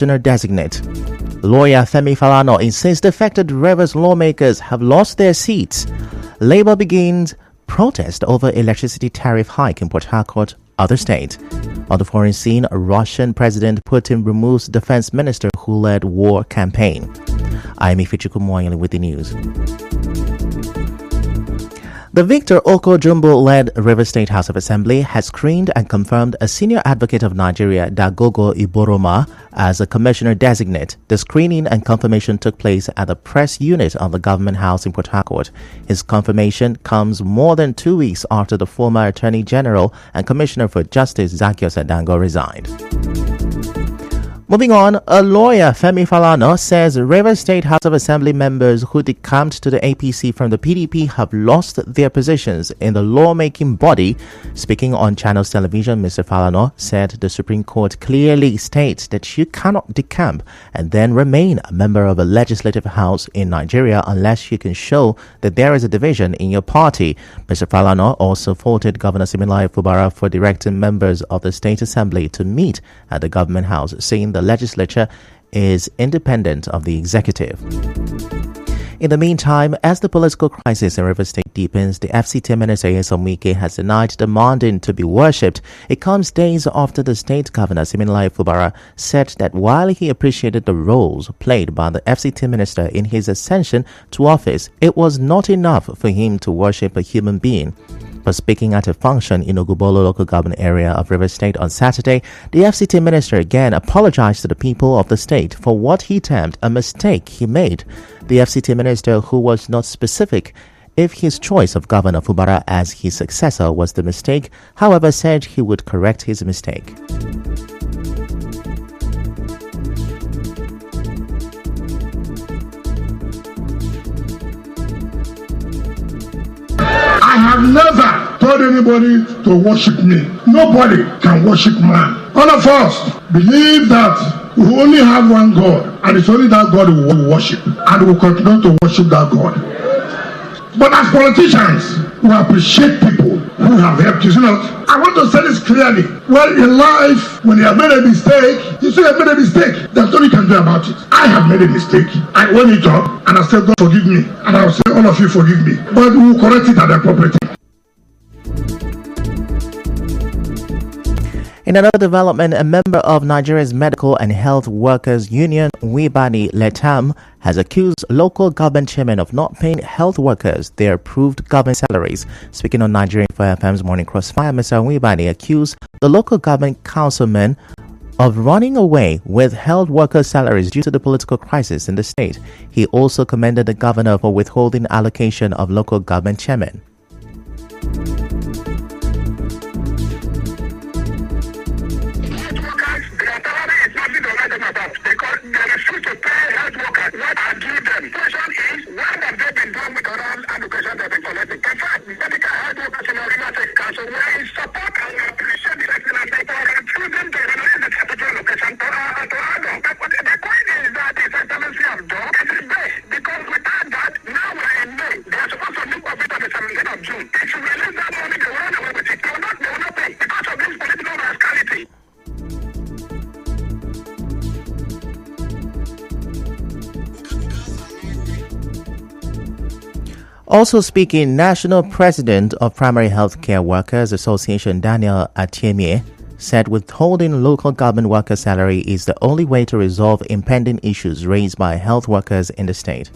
Commissioner-designate. Lawyer Femi Falana insists defected Rivers lawmakers have lost their seats. Labour begins protest over electricity tariff hike in Port Harcourt, other state. On the foreign scene, Russian President Putin removes defense minister who led war campaign. I am Ifichuku Moyele with the news. The Victor Oko Jumbo-led Rivers State House of Assembly has screened and confirmed a senior advocate of Nigeria, Dagogo Iboroma, as a commissioner-designate. The screening and confirmation took place at the press unit of the Government House in Port Harcourt. His confirmation comes more than 2 weeks after the former Attorney General and Commissioner for Justice, Zaccheaus Adango, resigned. Moving on, a lawyer, Femi Falana, says Rivers State House of Assembly members who decamped to the APC from the PDP have lost their positions in the lawmaking body. Speaking on Channels Television, Mr. Falana said the Supreme Court clearly states that you cannot decamp and then remain a member of a legislative house in Nigeria unless you can show that there is a division in your party. Mr. Falana also faulted Governor Siminalayi Fubara for directing members of the State Assembly to meet at the Government House, saying the legislature is independent of the executive. In the meantime, as the political crisis in Rivers State deepens, the FCT Minister Nyesom Wike has denied demanding to be worshipped. It comes days after the state governor Siminalayi Fubara said that while he appreciated the roles played by the FCT minister in his ascension to office, it was not enough for him to worship a human being. But speaking at a function in Ogubolo local government area of Rivers State on Saturday, the FCT minister again apologized to the people of the state for what he termed a mistake he made. The FCT minister, who was not specific if his choice of Governor Fubara as his successor was the mistake, however, said he would correct his mistake. I have never told anybody to worship me. Nobody can worship man. All of us believe that we only have one God, and it's only that God we will worship, and we will continue to worship that God. But as politicians, we appreciate people who have helped us. You know, I want to say this clearly. Well, in life, when you have made a mistake, you say you have made a mistake. There's nothing you can do about it. I have made a mistake. I own it up, and I said, God forgive me. And I will say, all of you forgive me. But we will correct it at the appropriate time. In another development, a member of Nigeria's Medical and Health Workers Union, Wibani Letam, has accused local government chairmen of not paying health workers their approved government salaries. Speaking on Nigerian Fire FM's Morning Crossfire, Mr. Wibani accused the local government councilmen of running away with health workers' salaries due to the political crisis in the state. He also commended the governor for withholding allocation of local government chairmen. Also speaking, National President of Primary Healthcare Workers Association Daniel Atiemie said withholding local government worker salary is the only way to resolve impending issues raised by health workers in the state.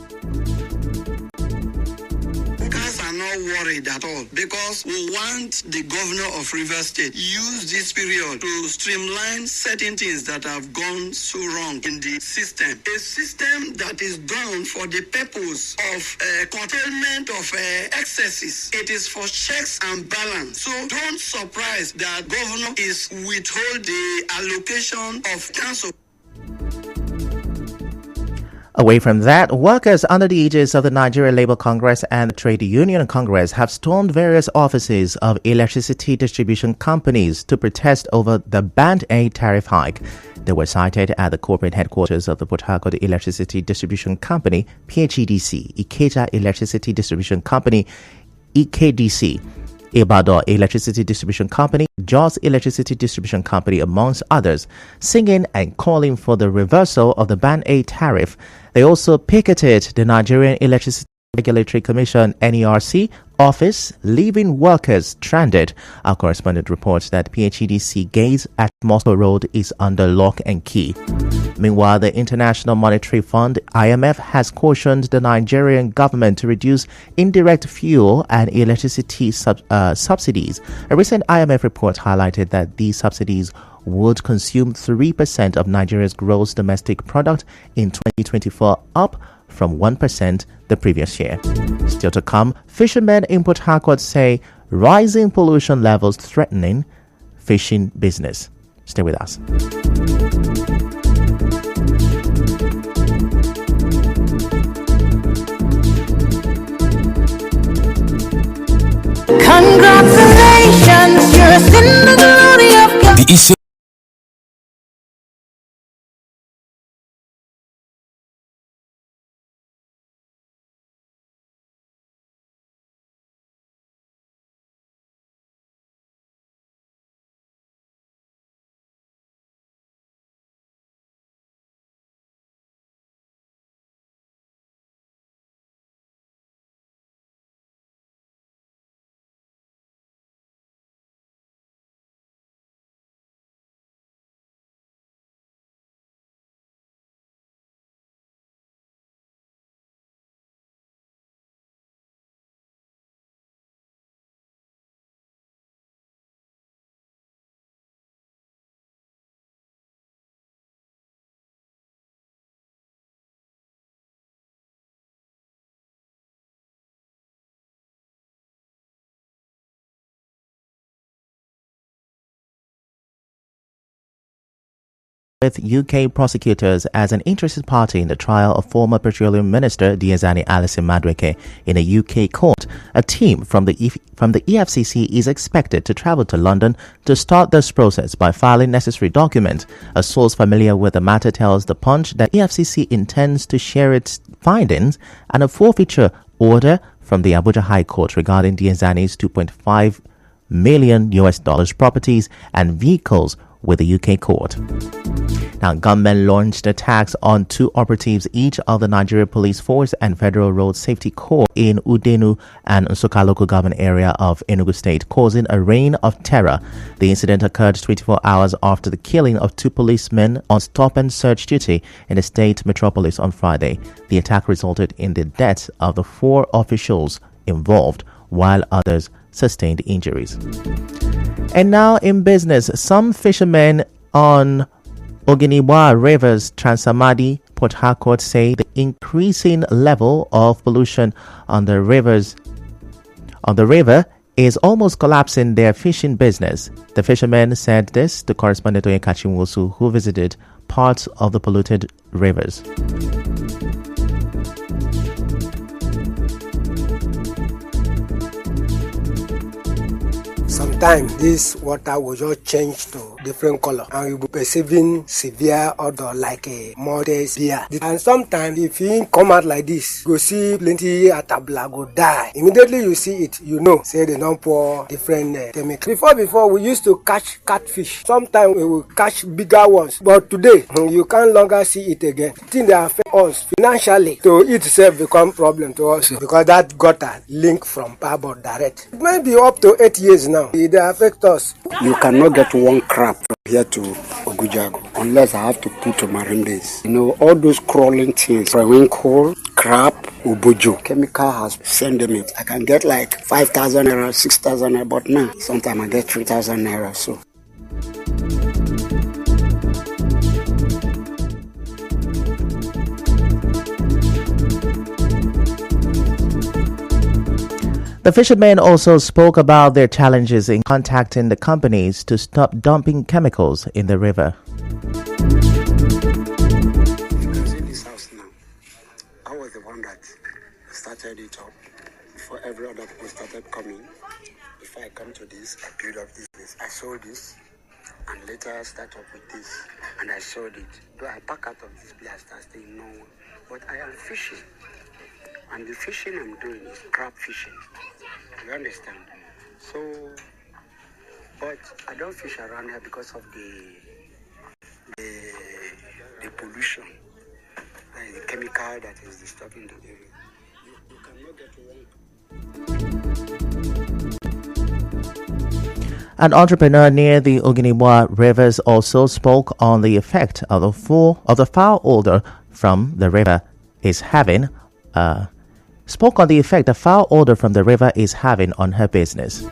Worried at all because we want the governor of Rivers State use this period to streamline certain things that have gone so wrong in the system. A system that is done for the purpose of curtailment of excesses. It is for checks and balance. So don't surprise that governor is withhold the allocation of council. Away from that, workers under the aegis of the Nigeria Labour Congress and the Trade Union Congress have stormed various offices of electricity distribution companies to protest over the Band A tariff hike. They were cited at the corporate headquarters of the Port Harcourt Electricity Distribution Company, PHEDC, Ikeja Electricity Distribution Company, EKDC, Ibadan Electricity Distribution Company, Jos Electricity Distribution Company, amongst others, singing and calling for the reversal of the Band A tariff. They also picketed the Nigerian Electricity Regulatory Commission NERC office, leaving workers stranded. Our correspondent reports that PHEDC gate at Moscow Road is under lock and key. Meanwhile, the International Monetary Fund (IMF) has cautioned the Nigerian government to reduce indirect fuel and electricity subsidies. A recent IMF report highlighted that these subsidies would consume 3% of Nigeria's gross domestic product in 2024, up from 1% the previous year. Still to come, fishermen in Port Harcourt say rising pollution levels threatening fishing business. Stay with us. Congratulations, you're in the glory of God. With UK prosecutors as an interested party in the trial of former Petroleum Minister Diezani Alison Madueke in a UK court. A team from the EFCC is expected to travel to London to start this process by filing necessary documents. A source familiar with the matter tells The Punch that EFCC intends to share its findings and a forfeiture order from the Abuja High Court regarding Diezani's $2.5 million properties and vehicles with the UK court. Now, gunmen launched attacks on two operatives, each of the Nigeria Police Force and Federal Road Safety Corps in Udenu and Nsukka local government area of Enugu State, causing a reign of terror. The incident occurred 24 hours after the killing of two policemen on stop and search duty in the state metropolis on Friday. The attack resulted in the death of the four officials involved, while others sustained injuries. And now in business, some fishermen on Oginiwa Rivers, Transamadi, Port Harcourt say the increasing level of pollution on the river is almost collapsing their fishing business. The fishermen said this to correspondent Oyekachi Nwosu, who visited parts of the polluted rivers. Sometimes this water will just change to different color and you'll be perceiving severe odor like a modest beer. And sometimes if you come out like this, you see plenty atabla go die. Immediately you see it, you know, say they don't pour different chemicals. Before we used to catch catfish. Sometimes we will catch bigger ones. But today, you can't longer see it again. The thing that affect us financially to it itself become problem to us because that got a link from Pabo direct. It might be up to 8 years now. It affect us. You cannot get one crab from here to Ogujago unless I have to put to marine days. You know, all those crawling things, winkle, crab, ubojo. Chemical has sent them it. I can get like 5,000 naira, 6,000 naira, but now sometimes I get 3,000 naira. So. The fishermen also spoke about their challenges in contacting the companies to stop dumping chemicals in the river. You can see this house now. I was the one that started it up before every other people started coming. Before I come to this, I build up this place. I sold this and later I start up with this and I sold it. Though I pack out of this place, I start staying no one. But I am fishing. And the fishing I'm doing is crab fishing. You understand? So, but I don't fish around here because of the pollution, the chemical that is disturbing the area. You cannot get wrong. An entrepreneur near the Oginibwa rivers also spoke on the effect of the foul odor from the river is having. Spoke on the effect the foul odor from the river is having on her business.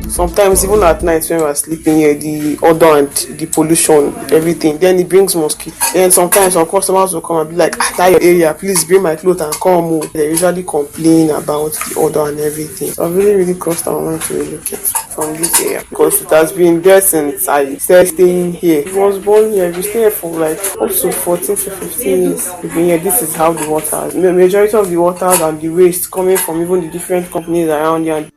Sometimes even at night when we're sleeping here, the odor and the pollution, everything, then it brings mosquito. Then sometimes some customers will come and be like, that your area, please bring my clothes and come home. They usually complain about the odor and everything. So I've really crossed our mind to relocate from this area because it has been there since I started staying here. I was born here. We stay here for like up to 14 to 15 years. We've been here. This is how the water is. The majority of the waters and the waste coming from even the different companies around here.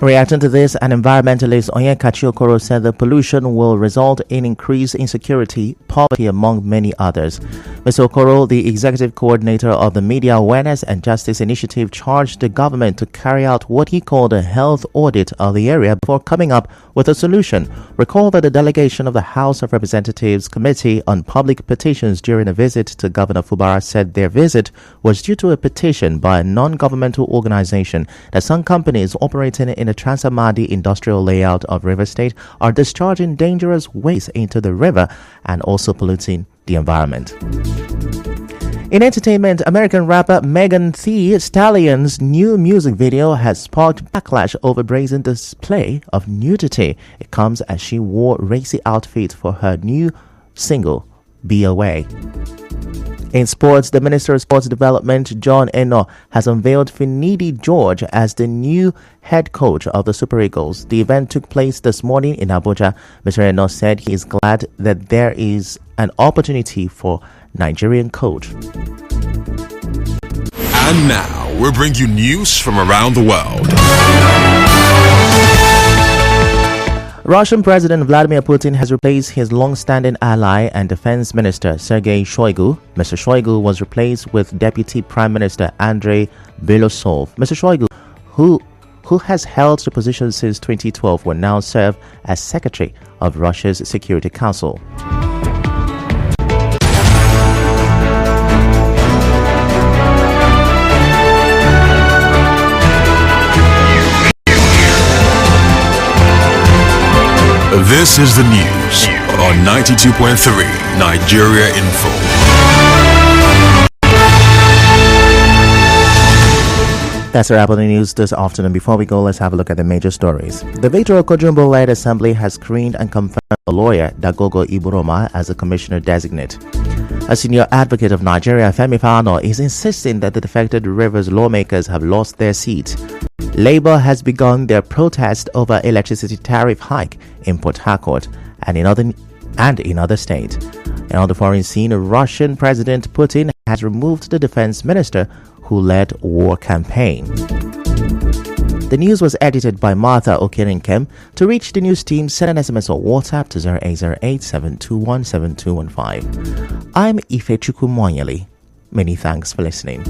Reacting to this, an environmentalist Onyekachi Okoro said the pollution will result in increased insecurity, poverty, among many others. Mr. Okoro, the executive coordinator of the Media Awareness and Justice Initiative, charged the government to carry out what he called a health audit of the area before coming up with a solution. Recall that the delegation of the House of Representatives Committee on Public Petitions during a visit to Governor Fubara said their visit was due to a petition by a non-governmental organization that some companies operating in the Transamadi industrial layout of River State are discharging dangerous waste into the river and also polluting the environment. In entertainment, American rapper Megan Thee Stallion's new music video has sparked backlash over brazen display of nudity. It comes as she wore racy outfits for her new single, Be Away. In sports, the Minister of Sports Development, John Eno, has unveiled Finidi George as the new head coach of the Super Eagles. The event took place this morning in Abuja. Mr. Eno said he is glad that there is an opportunity for Nigerian coach. And now, we bring you news from around the world. Russian President Vladimir Putin has replaced his long-standing ally and defense minister Sergei Shoigu. Mr. Shoigu was replaced with Deputy Prime Minister Andrei Belosov. Mr. Shoigu, who has held the position since 2012, will now serve as Secretary of Russia's Security Council. This is the news on 92.3 Nigeria Info. That's a wrap on the news this afternoon. Before we go, let's have a look at the major stories. The Victor Okojumbo-led Assembly has screened and confirmed the lawyer Dagogo Iburoma as a commissioner designate. A senior advocate of Nigeria, Femi Falana, is insisting that the defected Rivers lawmakers have lost their seats. Labour has begun their protest over electricity tariff hike in Port Harcourt and in other states. And on the foreign scene, Russian President Putin has removed the defense minister who led war campaign. The news was edited by Martha Okirinkem. To reach the news team, send an SMS or WhatsApp to 0808-721-7215. I'm Ifechukwu Monyeli. Many thanks for listening.